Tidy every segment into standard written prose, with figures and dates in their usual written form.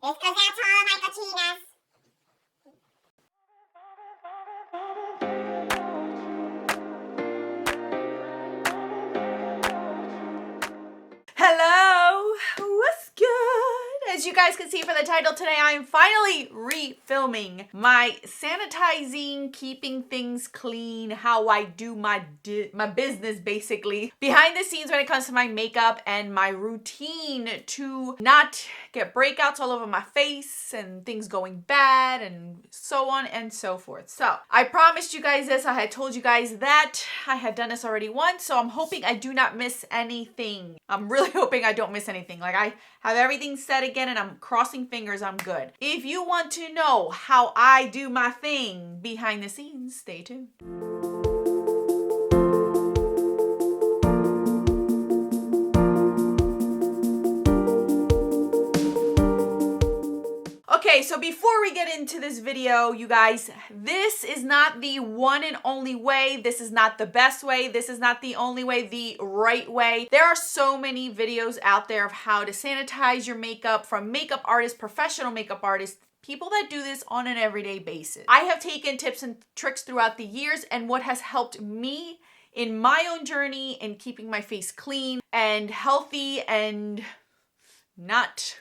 It's because that's all my cochinas. Hello, what's good? As you guys can see from the title today, I am finally refilming my sanitizing, keeping things clean, how I do my business basically. Behind the scenes when it comes to my makeup and my routine to not get breakouts all over my face and things going bad and so on and so forth. So I promised you guys this. I had told you guys that I had done this already once, so I'm hoping I do not miss anything. I'm really hoping I don't miss anything. Like I have everything set again and I'm crossing fingers I'm good. If you want to know how I do my thing behind the scenes, stay tuned. Okay, so before we get into this video, you guys, this is not the one and only way. This is not the best way. This is not the only way, the right way. There are so many videos out there of how to sanitize your makeup from makeup artists, professional makeup artists, people that do this on an everyday basis. I have taken tips and tricks throughout the years, and what has helped me in my own journey in keeping my face clean and healthy and not,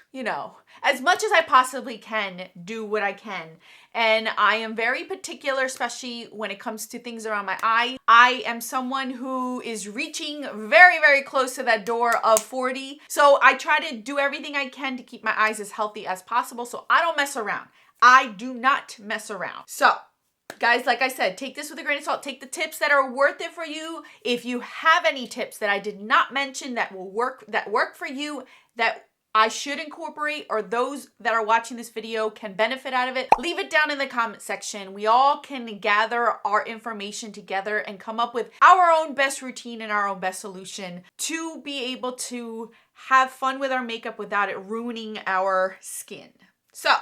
as much as I possibly can, do what I can. And I am very particular, especially when it comes to things around my eye. I am someone who is reaching very, very close to that door of 40. So I try to do everything I can to keep my eyes as healthy as possible. So I don't mess around. I do not mess around. So guys, like I said, take this with a grain of salt. Take the tips that are worth it for you. If you have any tips that I did not mention that will work, that work for you, that I should incorporate, or those that are watching this video can benefit out of it, leave it down in the comment section. We all can gather our information together and come up with our own best routine and our own best solution to be able to have fun with our makeup without it ruining our skin. So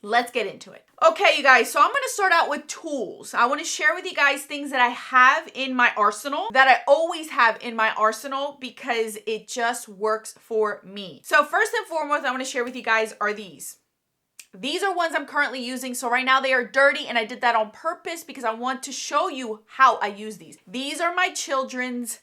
let's get into it. Okay, you guys, so I'm going to start out with tools. I want to share with you guys things that I have in my arsenal, that I always have in my arsenal because it just works for me. So first and foremost, I want to share with you guys are these. These are ones I'm currently using. So right now they are dirty, and I did that on purpose because I want to show you how I use these. These are my children's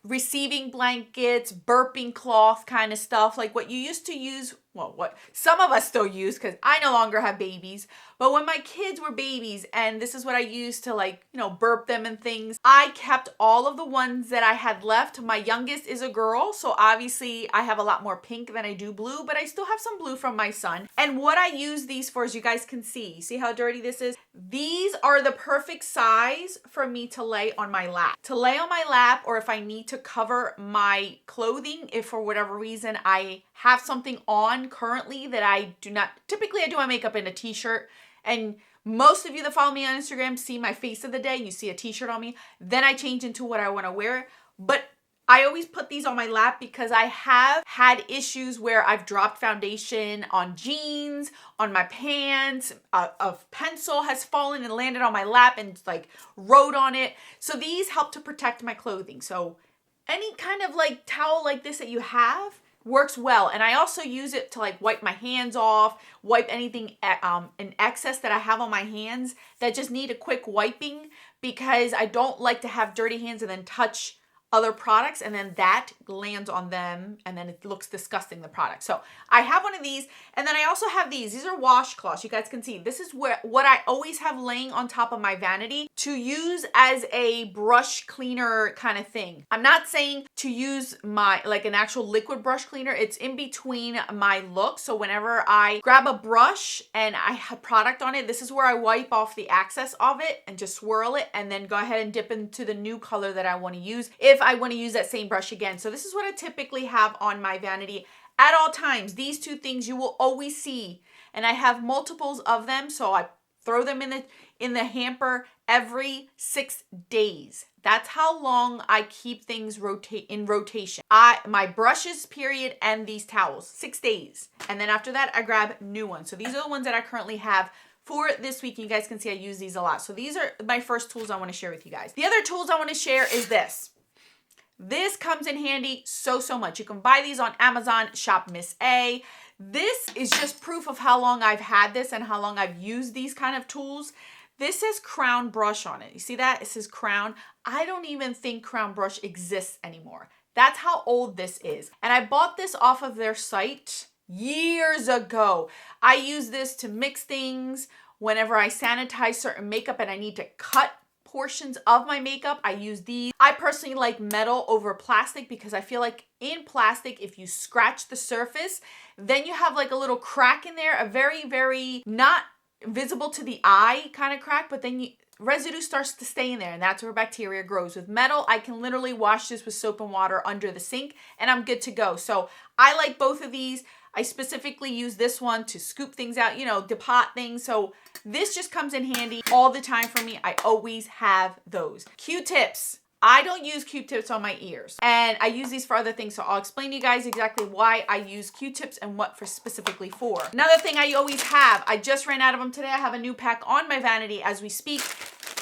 receiving blankets, burping cloth kind of stuff, like what you used to use. Well, what some of us still use because I no longer have babies. But when my kids were babies, and this is what I used to burp them and things, I kept all of the ones that I had left. My youngest is a girl, so obviously I have a lot more pink than I do blue, but I still have some blue from my son. And what I use these for, as you guys can see how dirty this is? These are the perfect size for me to lay on my lap. To lay on my lap, or if I need to cover my clothing, if for whatever reason I have something on currently that I do not, typically I do my makeup in a t-shirt, and most of you that follow me on Instagram see my face of the day, you see a t-shirt on me, then I change into what I want to wear. But I always put these on my lap because I have had issues where I've dropped foundation on jeans, on my pants, a pencil has fallen and landed on my lap and wrote on it. So these help to protect my clothing. So any kind of towel like this that you have works well. And I also use it to wipe my hands off, wipe anything in excess that I have on my hands that just need a quick wiping, because I don't like to have dirty hands and then touch other products and then that lands on them and then it looks disgusting, the product. So I have one of these, and then I also have these. These are washcloths. You guys can see this is what I always have laying on top of my vanity to use as a brush cleaner kind of thing. I'm not saying to use my an actual liquid brush cleaner. It's in between my look. So whenever I grab a brush and I have product on it, this is where I wipe off the excess of it and just swirl it and then go ahead and dip into the new color that I want to use if I want to use that same brush again. So this is what I typically have on my vanity at all times. These two things you will always see, and I have multiples of them, so I throw them in the hamper every 6 days. That's how long I keep things in rotation. My brushes, period, and these towels, 6 days. And then after that, I grab new ones. So these are the ones that I currently have for this week. You guys can see I use these a lot. So these are my first tools I want to share with you guys. The other tools I want to share is this. This comes in handy so much. You can buy these on Amazon, shop Miss A. This is just proof of how long I've had this and how long I've used these kind of tools. This says Crown Brush on it. You see that? It says Crown. I don't even think Crown Brush exists anymore. That's how old this is. And I bought this off of their site years ago. I use this to mix things whenever I sanitize certain makeup and I need to cut portions of my makeup. I use these. I personally like metal over plastic because I feel like in plastic, if you scratch the surface, then you have like a little crack in there, a very not visible to the eye kind of crack, but then residue starts to stay in there, and that's where bacteria grows. With metal, I can literally wash this with soap and water under the sink and I'm good to go. So I like both of these. I specifically use this one to scoop things out, to pot things. So this just comes in handy all the time for me. I always have those. Q-tips. I don't use Q-tips on my ears, and I use these for other things. So I'll explain to you guys exactly why I use Q-tips and what for specifically for. Another thing I always have, I just ran out of them today. I have a new pack on my vanity as we speak.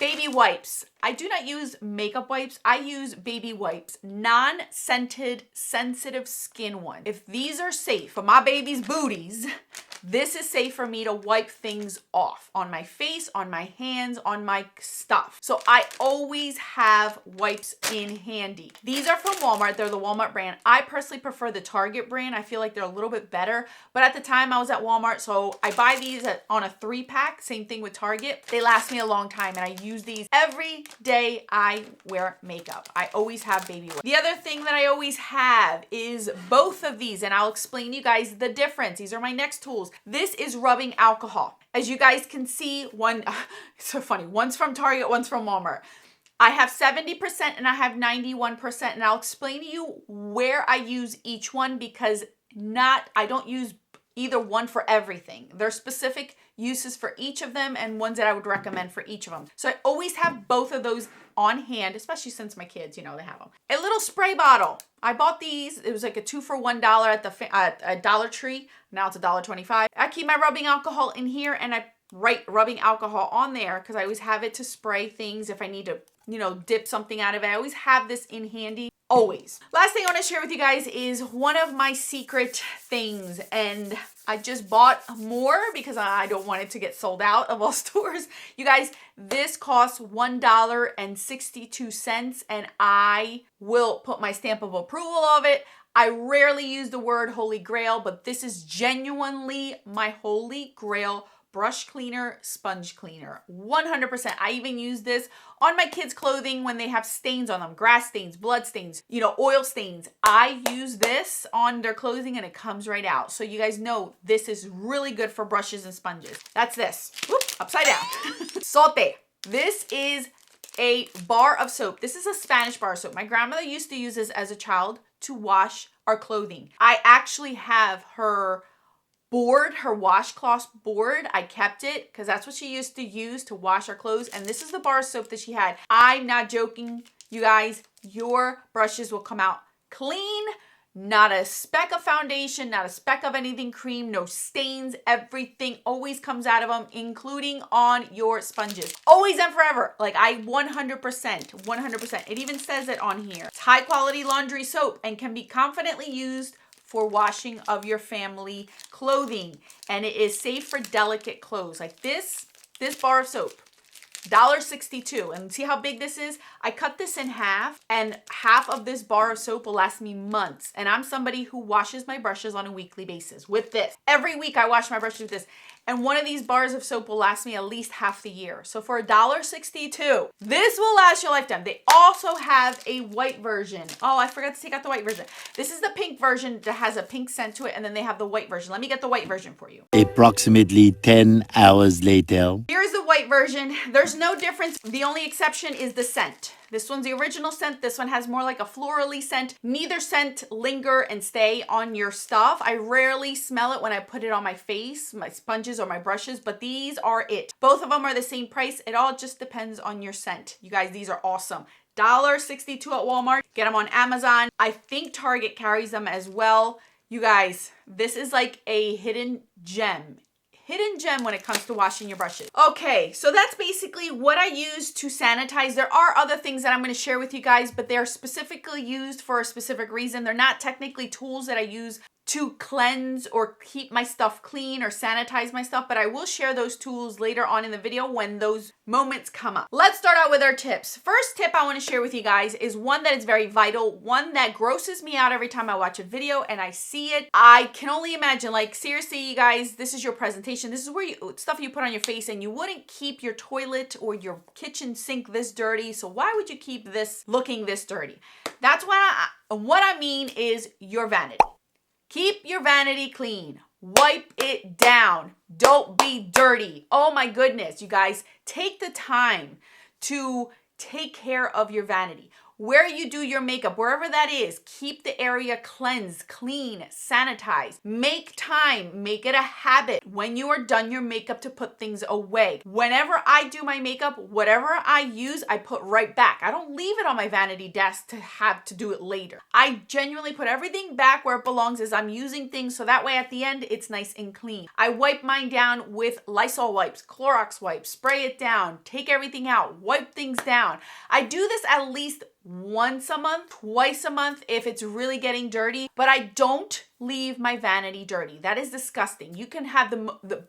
Baby wipes. I do not use makeup wipes. I use baby wipes, non-scented, sensitive skin ones. If these are safe for my baby's booties, this is safe for me to wipe things off on my face, on my hands, on my stuff. So I always have wipes in handy. These are from Walmart. They're the Walmart brand. I personally prefer the Target brand. I feel like they're a little bit better, but at the time I was at Walmart, so I buy these on a 3-pack. Same thing with Target. They last me a long time, and I use these every day I wear makeup. I always have baby wipes. The other thing that I always have is both of these, and I'll explain to you guys the difference. These are my next tools. This is rubbing alcohol. As you guys can see, it's so funny. One's from Target, one's from Walmart. I have 70% and I have 91%, and I'll explain to you where I use each one because I don't use either one for everything. There's specific uses for each of them and ones that I would recommend for each of them. So I always have both of those on hand, especially since my kids, they have them. A little spray bottle. I bought these. It was like a 2 for $1 at Dollar Tree. Now it's $1.25. I keep my rubbing alcohol in here, and I write rubbing alcohol on there because I always have it to spray things if I need to, dip something out of it. I always have this in handy. Always. Last thing I want to share with you guys is one of my secret things, and I just bought more because I don't want it to get sold out of all stores. You guys, this costs $1.62, and I will put my stamp of approval of it. I rarely use the word Holy Grail, but this is genuinely my Holy Grail brush cleaner, sponge cleaner, 100%. I even use this on my kids' clothing when they have stains on them, grass stains, blood stains, oil stains. I use this on their clothing and it comes right out. So you guys know this is really good for brushes and sponges. That's this. Whoop, upside down. Saute. This is a bar of soap. This is a Spanish bar of soap. My grandmother used to use this as a child to wash our clothing. I actually have her washcloth board. I kept it because that's what she used to use to wash our clothes. And this is the bar of soap that she had. I'm not joking, you guys. Your brushes will come out clean. Not a speck of foundation, not a speck of anything cream, no stains. Everything always comes out of them, including on your sponges. Always and forever. Like 100%. It even says it on here. It's high quality laundry soap and can be confidently used for washing of your family clothing, and it is safe for delicate clothes. Like this bar of soap, $1.62, and see how big this is? I cut this in half, and half of this bar of soap will last me months, and I'm somebody who washes my brushes on a weekly basis with this. Every week I wash my brushes with this, and one of these bars of soap will last me at least half the year. So for $1.62, this will last your lifetime. They also have a white version. Oh, I forgot to take out the white version. This is the pink version that has a pink scent to it, and then they have the white version. Let me get the white version for you. Approximately 10 hours later. Here's the white version. There's no difference. The only exception is the scent. This one's the original scent. This one has more like a florally scent. Neither scent linger and stay on your stuff. I rarely smell it when I put it on my face, my sponges or my brushes, but these are it. Both of them are the same price. It all just depends on your scent. You guys, these are awesome. $1.62 at Walmart. Get them on Amazon. I think Target carries them as well. You guys, this is like a hidden gem. hidden gem when it comes to washing your brushes. Okay, so that's basically what I use to sanitize. There are other things that I'm going to share with you guys, but they're specifically used for a specific reason. They're not technically tools that I use to cleanse or keep my stuff clean or sanitize my stuff, but I will share those tools later on in the video when those moments come up. Let's start out with our tips. First tip I want to share with you guys is one that is very vital, one that grosses me out every time I watch a video and I see it. I can only imagine, like, seriously, you guys, this is your presentation. This is where stuff you put on your face, and you wouldn't keep your toilet or your kitchen sink this dirty. So why would you keep this looking this dirty? That's what I mean is your vanity. Keep your vanity clean. Wipe it down. Don't be dirty. Oh my goodness, you guys, take the time to take care of your vanity. Where you do your makeup, wherever that is, keep the area cleansed, clean, sanitized. Make time, make it a habit when you are done your makeup to put things away. Whenever I do my makeup, whatever I use, I put right back. I don't leave it on my vanity desk to have to do it later. I genuinely put everything back where it belongs as I'm using things, so that way at the end, it's nice and clean. I wipe mine down with Lysol wipes, Clorox wipes, spray it down, take everything out, wipe things down. I do this at least once a month, twice a month if it's really getting dirty, but I don't leave my vanity dirty. That is disgusting. You can have the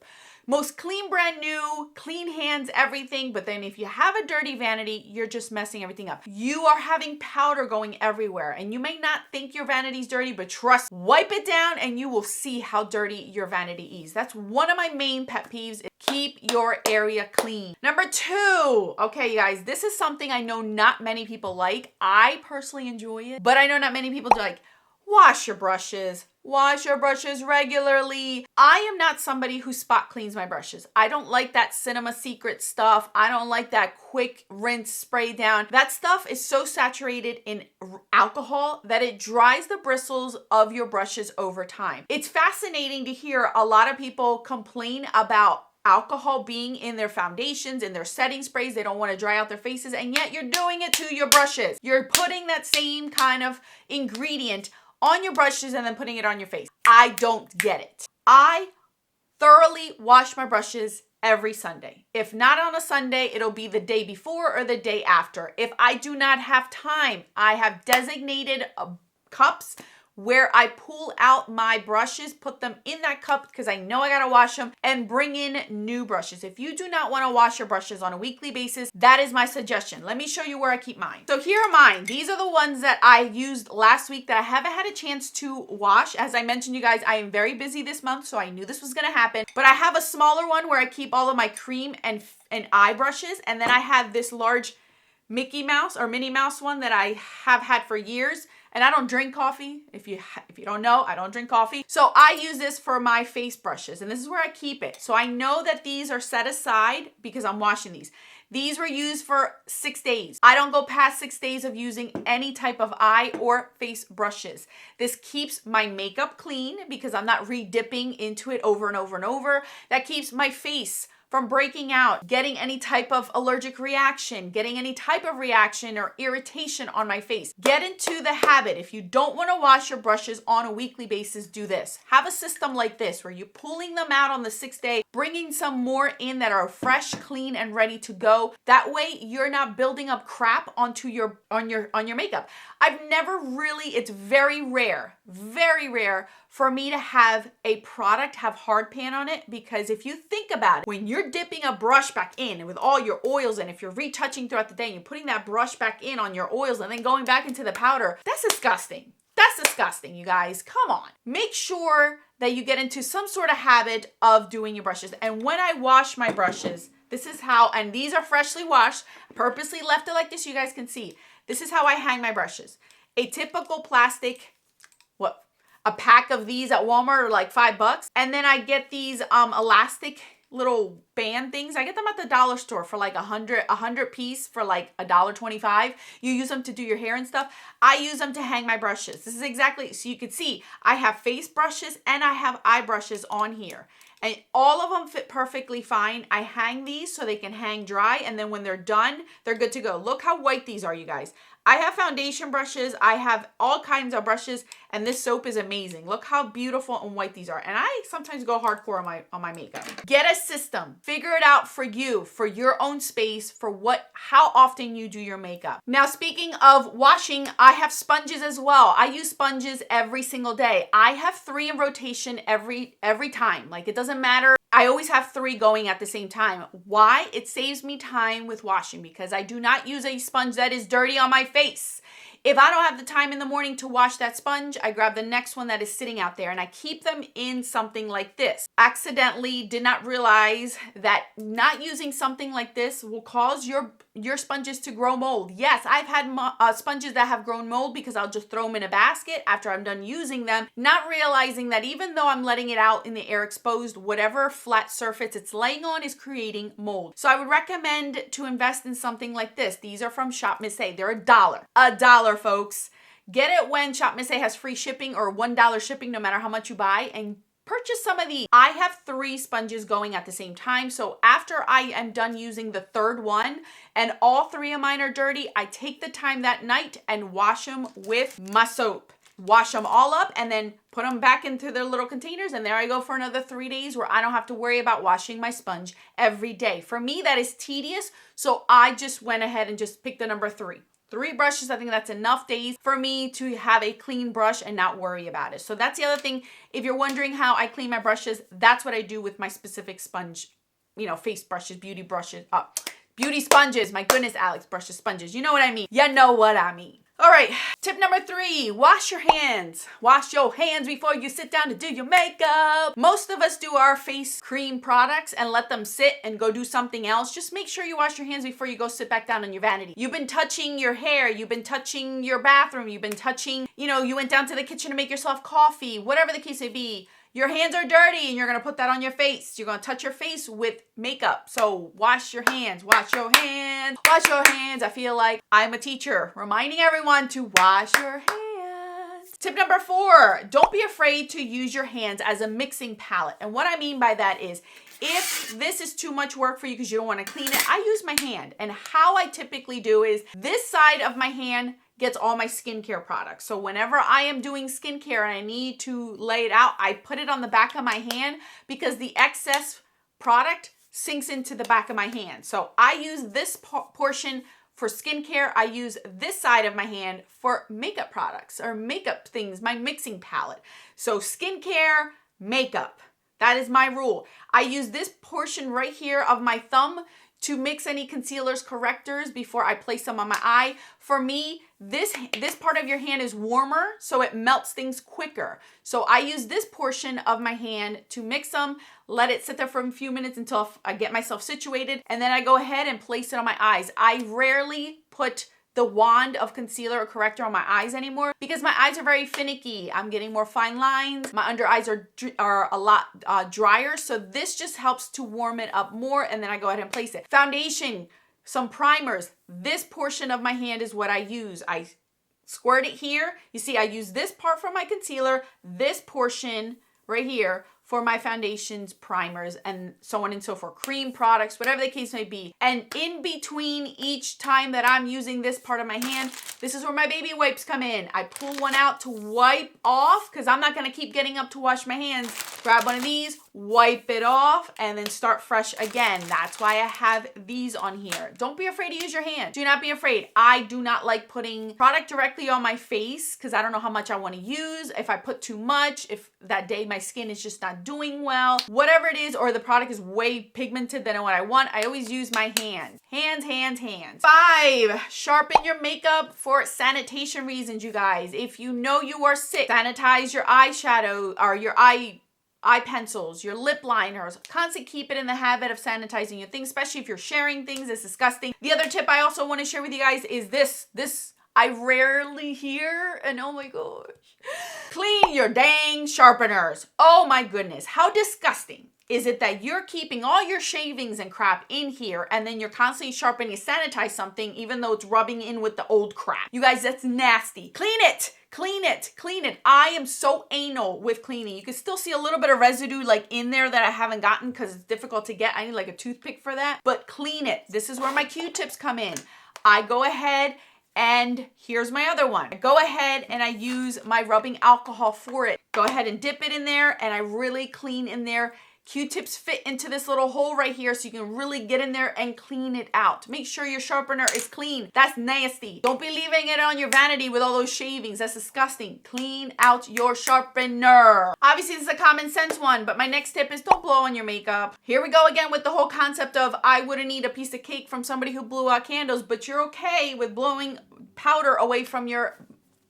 most clean, brand new, clean hands, everything, but then if you have a dirty vanity, you're just messing everything up. You are having powder going everywhere, and you may not think your vanity's dirty, but trust, wipe it down and you will see how dirty your vanity is. That's one of my main pet peeves. Keep your area clean. Number 2, okay, you guys, this is something I know not many people like. I personally enjoy it, but I know not many people do. Like, wash your brushes. Wash your brushes regularly. I am not somebody who spot cleans my brushes. I don't like that Cinema Secret stuff. I don't like that quick rinse spray down. That stuff is so saturated in alcohol that it dries the bristles of your brushes over time. It's fascinating to hear a lot of people complain about alcohol being in their foundations, in their setting sprays. They don't want to dry out their faces, and yet you're doing it to your brushes. You're putting that same kind of ingredient on your brushes and then putting it on your face. I don't get it. I thoroughly wash my brushes every Sunday. If not on a Sunday, it'll be the day before or the day after. If I do not have time, I have designated cups where I pull out my brushes, put them in that cup because I know I gotta wash them, and bring in new brushes. If you do not wanna wash your brushes on a weekly basis, that is my suggestion. Let me show you where I keep mine. So here are mine. These are the ones that I used last week that I haven't had a chance to wash. As I mentioned, you guys, I am very busy this month, so I knew this was gonna happen. But I have a smaller one where I keep all of my cream and eye brushes, and then I have this large Mickey Mouse or Minnie Mouse one that I have had for years. And I don't drink coffee. If you don't know, I don't drink coffee. So I use this for my face brushes, and this is where I keep it. So I know that these are set aside because I'm washing these. These were used for 6 days. I don't go past 6 days of using any type of eye or face brushes. This keeps my makeup clean because I'm not re-dipping into it over and over and over. That keeps my face from breaking out, getting any type of allergic reaction, getting any type of reaction or irritation on my face. Get into the habit. If you don't want to wash your brushes on a weekly basis, do this. Have a system like this where you're pulling them out on the 6th day, bringing some more in that are fresh, clean, and ready to go. That way you're not building up crap onto your makeup. I've never really, it's very rare for me to have a product have hard pan on it, because if you think about it, when you're dipping a brush back in with all your oils, and if you're retouching throughout the day and you're putting that brush back in on your oils and then going back into the powder, that's disgusting. That's disgusting, you guys. Come on. Make sure that you get into some sort of habit of doing your brushes. And when I wash my brushes, this is how, and these are freshly washed, purposely left it like this so you guys can see. This is how I hang my brushes. A typical plastic, a pack of these at Walmart are like $5. And then I get these elastic little band things. I get them at the dollar store for like 100 piece for like $1.25. You use them to do your hair and stuff. I use them to hang my brushes. This is exactly, so you can see I have face brushes and I have eye brushes on here. And all of them fit perfectly fine. I hang these so they can hang dry, and then when they're done, they're good to go. Look how white these are, you guys. I have foundation brushes. I have all kinds of brushes, And this soap is amazing. Look how beautiful and white these are. And I sometimes go hardcore on my makeup. Get a system. Figure it out for you, for your own space, for how often you do your makeup. Now, speaking of washing, I have sponges as well. I use sponges every single day. I have 3 in rotation every time. Like, it doesn't matter. I always have 3 going at the same time. Why? It saves me time with washing because I do not use a sponge that is dirty on my face. If I don't have the time in the morning to wash that sponge, I grab the next one that is sitting out there and I keep them in something like this. Accidentally did not realize that not using something like this will cause your sponges to grow mold. Yes, I've had sponges that have grown mold because I'll just throw them in a basket after I'm done using them, not realizing that even though I'm letting it out in the air exposed, whatever flat surface it's laying on is creating mold. So I would recommend to invest in something like this. These are from Shop Miss A. They're $1, folks. Get it when Shop Miss A has free shipping or $1 shipping no matter how much you buy, and purchase some of these. I have 3 sponges going at the same time. So after I am done using the 3rd one and all 3 of mine are dirty, I take the time that night and wash them with my soap. Wash them all up and then put them back into their little containers, and there I go for another 3 days where I don't have to worry about washing my sponge every day. For me, that is tedious, so I just went ahead and just picked the number 3. 3 brushes, I think that's enough days for me to have a clean brush and not worry about it. So that's the other thing. If you're wondering how I clean my brushes, that's what I do with my specific sponge, face brushes, beauty brushes, beauty sponges. My goodness, Alex, brushes, sponges. You know what I mean. You know what I mean. All right, tip number 3, wash your hands. Wash your hands before you sit down to do your makeup. Most of us do our face cream products and let them sit and go do something else. Just make sure you wash your hands before you go sit back down on your vanity. You've been touching your hair, you've been touching your bathroom, you've been touching, you went down to the kitchen to make yourself coffee, whatever the case may be. Your hands are dirty and you're gonna put that on your face. You're gonna touch your face with makeup. So wash your hands, wash your hands, wash your hands. I feel like I'm a teacher reminding everyone to wash your hands. Tip number 4, don't be afraid to use your hands as a mixing palette. And what I mean by that is, if this is too much work for you because you don't wanna clean it, I use my hand. And how I typically do is this side of my hand gets all my skincare products. So whenever I am doing skincare and I need to lay it out, I put it on the back of my hand because the excess product sinks into the back of my hand. So I use this portion for skincare. I use this side of my hand for makeup products or makeup things, my mixing palette. So skincare, makeup. That is my rule. I use this portion right here of my thumb to mix any concealers, correctors before I place them on my eye. For me, this part of your hand is warmer, so it melts things quicker. So I use this portion of my hand to mix them, let it sit there for a few minutes until I get myself situated, and then I go ahead and place it on my eyes. I rarely put the wand of concealer or corrector on my eyes anymore because my eyes are very finicky. I'm getting more fine lines. My under eyes are a lot drier. So this just helps to warm it up more, and then I go ahead and place it. Foundation, some primers. This portion of my hand is what I use. I squirt it here. You see, I use this part for my concealer, this portion right here for my foundations, primers, and so on and so forth. Cream products, whatever the case may be. And in between each time that I'm using this part of my hand, this is where my baby wipes come in. I pull one out to wipe off because I'm not gonna keep getting up to wash my hands. Grab one of these, wipe it off, and then start fresh again. That's why I have these on here. Don't be afraid to use your hand. Do not be afraid. I do not like putting product directly on my face because I don't know how much I wanna use. If I put too much, if that day my skin is just not doing well, whatever it is, or the product is way pigmented than what I want, I always use my hand. Hands, hands, hands. 5, sharpen your makeup for sanitation reasons, you guys. If you know you are sick, sanitize your eyeshadow or your eye pencils, your lip liners. Constantly keep it in the habit of sanitizing your things, especially if you're sharing things. It's disgusting. The other tip I also want to share with you guys is this I rarely hear, and oh my gosh. Clean your dang sharpeners. Oh my goodness. How disgusting is it that you're keeping all your shavings and crap in here and then you're constantly sharpening to sanitize something even though it's rubbing in with the old crap? You guys, that's nasty. Clean it. Clean it, clean it. I am so anal with cleaning. You can still see a little bit of residue like in there that I haven't gotten because it's difficult to get. I need like a toothpick for that, but clean it. This is where my Q-tips come in. I go ahead And here's my other one. I go ahead and I use my rubbing alcohol for it. Go ahead and dip it in there and I really clean in there. Q-tips fit into this little hole right here so you can really get in there and clean it out. Make sure your sharpener is clean. That's nasty. Don't be leaving it on your vanity with all those shavings. That's disgusting. Clean out your sharpener. Obviously, this is a common sense one, but my next tip is don't blow on your makeup. Here we go again with the whole concept of I wouldn't eat a piece of cake from somebody who blew out candles, but you're okay with blowing powder away from your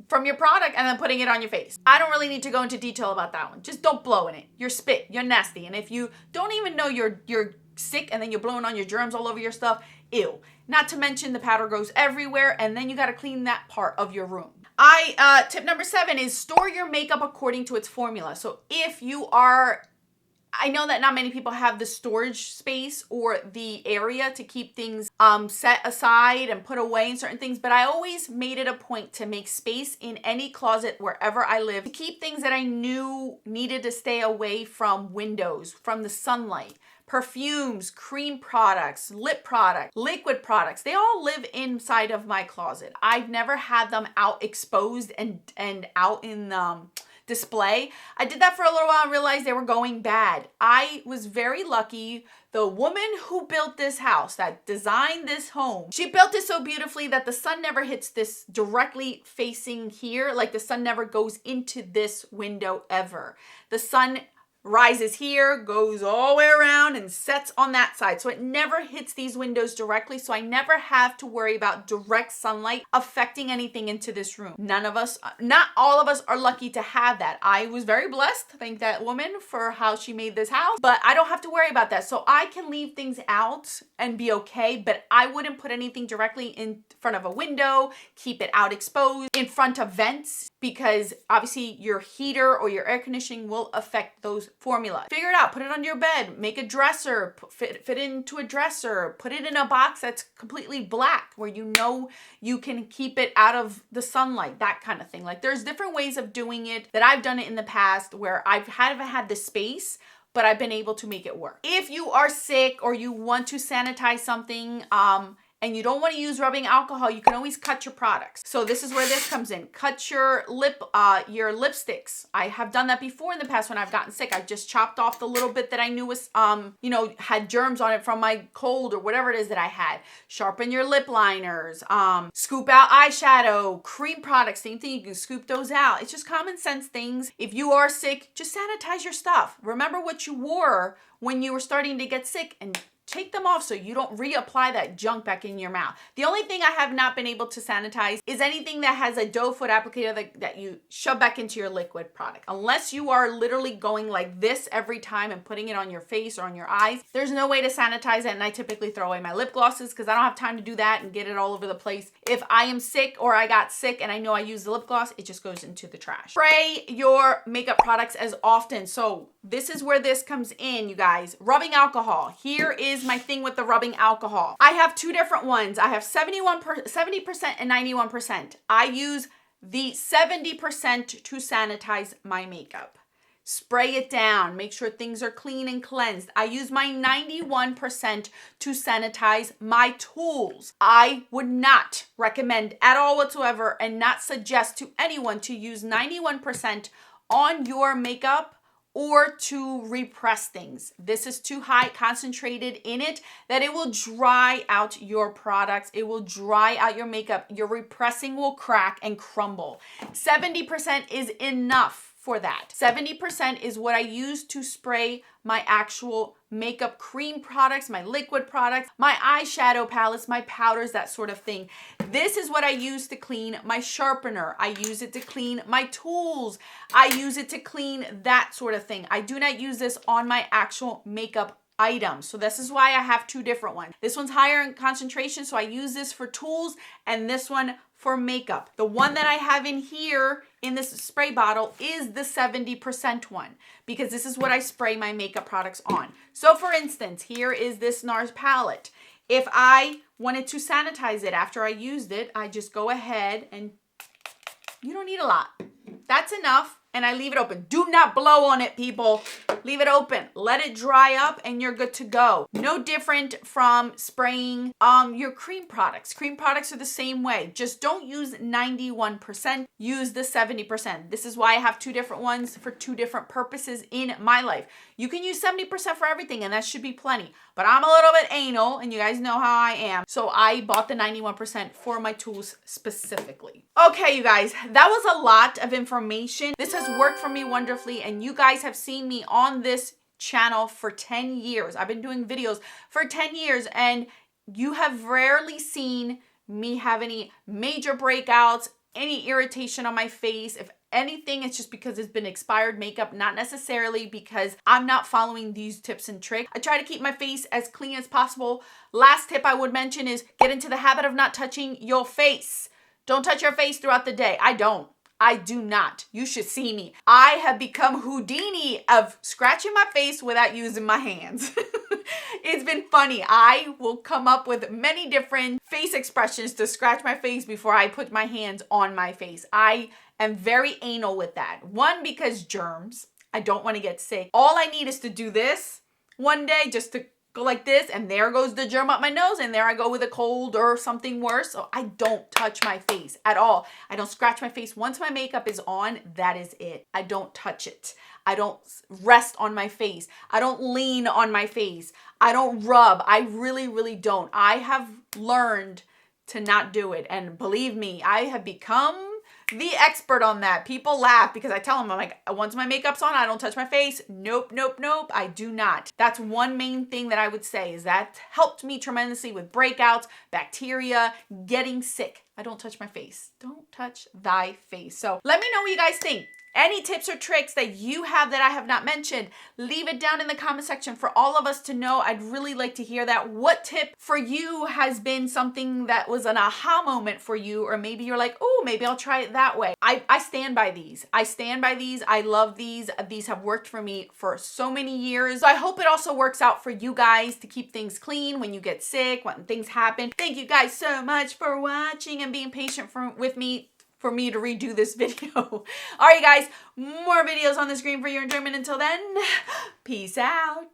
product and then putting it on your face. I don't really need to go into detail about that one. Just don't blow in it. You're spit. You're nasty. And if you don't even know you're sick and then you're blowing on your germs all over your stuff, ew. Not to mention the powder goes everywhere and then you got to clean that part of your room. Tip number 7 is store your makeup according to its formula. So if you are, I know that not many people have the storage space or the area to keep things set aside and put away in certain things, but I always made it a point to make space in any closet wherever I live to keep things that I knew needed to stay away from windows, from the sunlight. Perfumes, cream products, lip products, liquid products, they all live inside of my closet. I've never had them out exposed and out in display. I did that for a little while and realized they were going bad. I was very lucky. The woman who built this house, that designed this home, she built it so beautifully that the sun never hits this directly facing here. Like the sun never goes into this window ever. The sun rises here, goes all the way around and sets on that side. So it never hits these windows directly. So I never have to worry about direct sunlight affecting anything into this room. None of us, not all of us are lucky to have that. I was very blessed. Thank that woman for how she made this house, but I don't have to worry about that. So I can leave things out and be okay, but I wouldn't put anything directly in front of a window, keep it out exposed, in front of vents, because obviously your heater or your air conditioning will affect those formula. Figure it out, put it under your bed, make a dresser, fit into a dresser, put it in a box that's completely black where you know you can keep it out of the sunlight, that kind of thing. Like there's different ways of doing it that I've done it in the past where haven't had the space, but I've been able to make it work. If you are sick or you want to sanitize something, and you don't want to use rubbing alcohol, you can always cut your products. So this is where this comes in. Cut your lipsticks. I have done that before in the past when I've gotten sick. I've just chopped off the little bit that I knew was, had germs on it from my cold or whatever it is that I had. Sharpen your lip liners. Scoop out eyeshadow, cream products, same thing. You can scoop those out. It's just common sense things. If you are sick, just sanitize your stuff. Remember what you wore when you were starting to get sick and take them off so you don't reapply that junk back in your mouth. The only thing I have not been able to sanitize is anything that has a doe foot applicator that you shove back into your liquid product. Unless you are literally going like this every time and putting it on your face or on your eyes, there's no way to sanitize it, and I typically throw away my lip glosses because I don't have time to do that and get it all over the place. If I am sick or I got sick and I know I use the lip gloss, it just goes into the trash. Spray your makeup products as often. So this is where this comes in, you guys. Rubbing alcohol. Here is my thing with the rubbing alcohol. I have two different ones. I have 70% and 91%. I use the 70% to sanitize my makeup. Spray it down. Make sure things are clean and cleansed. I use my 91% to sanitize my tools. I would not recommend at all whatsoever and not suggest to anyone to use 91% on your makeup or to repress things. This is too high concentrated in it that it will dry out your products. It will dry out your makeup. Your repressing will crack and crumble. 70% is enough for that. 70% is what I use to spray my actual makeup cream products, my liquid products, my eyeshadow palettes, my powders, that sort of thing. This is what I use to clean my sharpener. I use it to clean my tools. I use it to clean that sort of thing. I do not use this on my actual makeup items. So this is why I have two different ones. This one's higher in concentration, so I use this for tools, and this one for makeup. The one that I have in here in this spray bottle is the 70% one because this is what I spray my makeup products on. So for instance, here is this NARS palette. If I wanted to sanitize it after I used it, I just go ahead and you don't need a lot. That's enough. and I leave it open. Do not blow on it, people. Leave it open. Let it dry up and you're good to go. No different from spraying your cream products. Cream products are the same way. Just don't use 91%. Use the 70%. This is why I have two different ones for two different purposes in my life. You can use 70% for everything and that should be plenty. But I'm a little bit anal and you guys know how I am. So I bought the 91% for my tools specifically. Okay, you guys, that was a lot of information. This has worked for me wonderfully and you guys have seen me on this channel for 10 years. I've been doing videos for 10 years and you have rarely seen me have any major breakouts, any irritation on my face. If anything, it's just because it's been expired makeup, not necessarily because I'm not following these tips and tricks. I try to keep my face as clean as possible. Last tip I would mention is get into the habit of not touching your face. Don't touch your face throughout the day. I do not. You should see me. I have become Houdini of scratching my face without using my hands. It's been funny. I will come up with many different face expressions to scratch my face before I put my hands on my face. I am very anal with that. One, because germs. I don't want to get sick. All I need is to do this one day just to go like this and there goes the germ up my nose and there I go with a cold or something worse. So I don't touch my face at all. I don't scratch my face. Once my makeup is on, that is it. I don't touch it. I don't rest on my face. I don't lean on my face. I don't rub. I really, really don't. I have learned to not do it. And believe me, I have become the expert on that. People laugh because I tell them, I'm like, once my makeup's on, I don't touch my face. Nope, nope, nope. I do not. That's one main thing that I would say is that helped me tremendously with breakouts, bacteria, getting sick. I don't touch my face. Don't touch thy face. So let me know what you guys think. Any tips or tricks that you have that I have not mentioned, leave it down in the comment section for all of us to know. I'd really like to hear that. What tip for you has been something that was an aha moment for you, or maybe you're like, oh, maybe I'll try it that way. I stand by these. I stand by these. I love these. These have worked for me for so many years. So I hope it also works out for you guys to keep things clean when you get sick, when things happen. Thank you guys so much for watching and being patient with me for me to redo this video. All right, guys, more videos on the screen for your enjoyment. Until then, peace out.